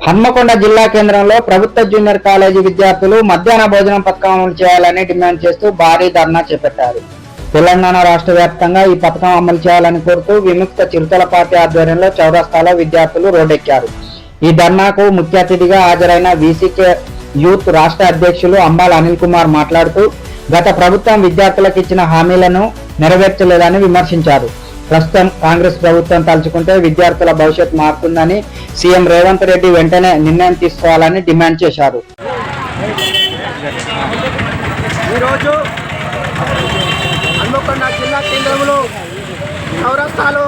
హన్మకొండ జిల్లా కేంద్రంలో ప్రభుత్వ జూనియర్ కాలేజీ విద్యార్థులు మధ్యాహ్న భోజనం పథకం అమలు చేయాలని డిమాండ్ చేస్తూ భారీ ధర్నా చేపట్టారు. తెలంగాణ రాష్ట్ర వ్యాప్తంగా ఈ పథకం అమలు చేయాలని కోరుతూ విముక్త చిరుతల పార్టీ ఆధ్వర్యంలో చౌరస్తాలో విద్యార్థులు రోడ్డెక్కారు. ఈ ధర్నాకు ముఖ్య అతిథిగా హాజరైన వీసీకే యూత్ రాష్ట్ర అధ్యక్షులు అంబాల అనిల్ కుమార్ మాట్లాడుతూ గత ప్రభుత్వం విద్యార్థులకు ఇచ్చిన హామీలను నెరవేర్చలేదని విమర్శించారు. ప్రస్తుతం కాంగ్రెస్ ప్రభుత్వం తలుచుకుంటే విద్యార్థుల భవిష్యత్ మారుతుందని సీఎం రేవంత్ రెడ్డి వెంటనే నిర్ణయం తీసుకోవాలని డిమాండ్ చేశారు. ఈరోజు హన్మకొండ జిల్లా కేంద్రంలో చౌరస్తాలో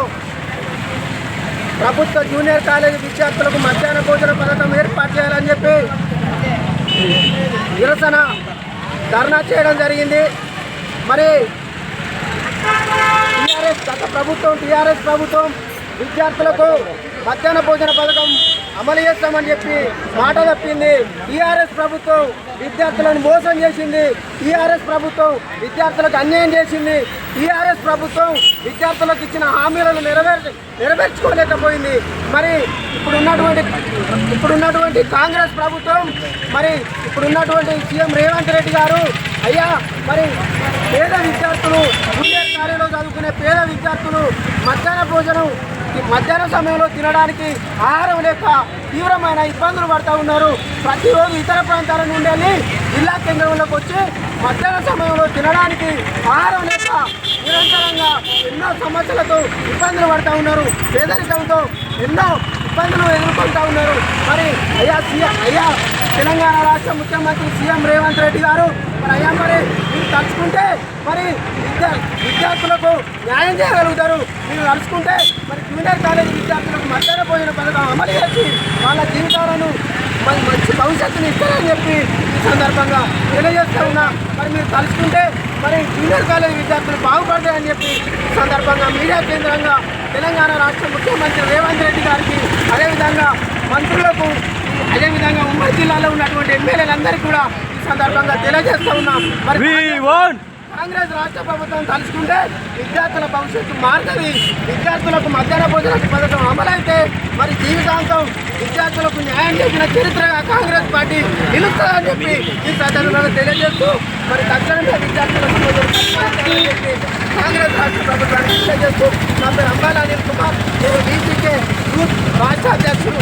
ప్రభుత్వ జూనియర్ కాలేజీ విద్యార్థులకు మధ్యాహ్న భోజన పథకం ఏర్పాటు చేయాలని చెప్పి నిరసన ధర్నా చేయడం జరిగింది. మరి టీఆర్ఎస్ ప్రభుత్వం విద్యార్థులకు మధ్యాహ్న భోజన పథకం అమలు చేస్తామని చెప్పి మాట తప్పింది. టీఆర్ఎస్ ప్రభుత్వం విద్యార్థులను మోసం చేసింది. టీఆర్ఎస్ ప్రభుత్వం విద్యార్థులకు అన్యాయం చేసింది. టీఆర్ఎస్ ప్రభుత్వం విద్యార్థులకు ఇచ్చిన హామీలను నెరవేర్చుకోలేకపోయింది. మరి ఇప్పుడున్నటువంటి కాంగ్రెస్ ప్రభుత్వం, మరి ఇప్పుడున్నటువంటి సీఎం రేవంత్ రెడ్డి గారు, అయ్యా మరి పేద విద్యార్థులు, జూనియర్ కాలేజీలో చదువుకునే పేద విద్యార్థులు మధ్యాహ్న సమయంలో తినడానికి ఆహారం లేక తీవ్రమైన ఇబ్బందులు పడుతూ ఉన్నారు. ప్రతిరోజు ఇతర ప్రాంతాల నుండి వెళ్ళి జిల్లా కేంద్రంలోకి వచ్చి మధ్యాహ్న సమయంలో తినడానికి ఆహారం లేక నిరంతరంగా ఎన్నో సమస్యలతో ఇబ్బందులు పడుతూ ఉన్నారు. పేదరికంతో ఎన్నో ఇబ్బందులు ఎదుర్కొంటూ ఉన్నారు. మరి అయ్యా తెలంగాణ రాష్ట్ర ముఖ్యమంత్రి సీఎం రేవంత్ రెడ్డి గారు, మరి మీరు తలుచుకుంటే మరి విద్యార్థులకు న్యాయం చేయగలుగుతారు. మీరు తలుచుకుంటే మరి జూనియర్ కాలేజీ విద్యార్థులకు మధ్యాహ్న భోజన పథకం అమలు చేసి వాళ్ళ జీవితాలను మంచి భవిష్యత్తుని ఇస్తారని చెప్పి ఈ సందర్భంగా తెలియజేస్తూ ఉన్నా. మరి మీరు తలుచుకుంటే మరి జూనియర్ కాలేజీ విద్యార్థులు బాగుపడతాయని చెప్పి ఈ సందర్భంగా మీడియా కేంద్రంగా తెలంగాణ రాష్ట్ర ముఖ్యమంత్రి రేవంత్ రెడ్డి గారికి, అదేవిధంగా మంత్రులకు, అదేవిధంగా ఉమ్మడి జిల్లాలో ఉన్నటువంటి ఎమ్మెల్యేలందరికీ కూడా ఈ సందర్భంగా తెలియజేస్తూ ఉన్నాం. మరి కాంగ్రెస్ రాష్ట్ర ప్రభుత్వం తలుచుకుంటే విద్యార్థుల భవిష్యత్తు మారుతుంది. విద్యార్థులకు మధ్యాహ్న భోజన పథకం అమలైతే మరి జీవితాంతం విద్యార్థులకు న్యాయం చేసిన చరిత్రగా కాంగ్రెస్ పార్టీ నిలుస్తుందని చెప్పి ఈ సందర్భంగా తెలియజేస్తూ మరి తక్షణమే విద్యార్థులకు కాంగ్రెస్ రాష్ట్ర ప్రభుత్వాన్ని తెలియజేస్తూ నా పేరు అంబాల అనిల్ కుమార్, నేను వీసీకే యూత్ రాష్ట్ర అధ్యక్షులు.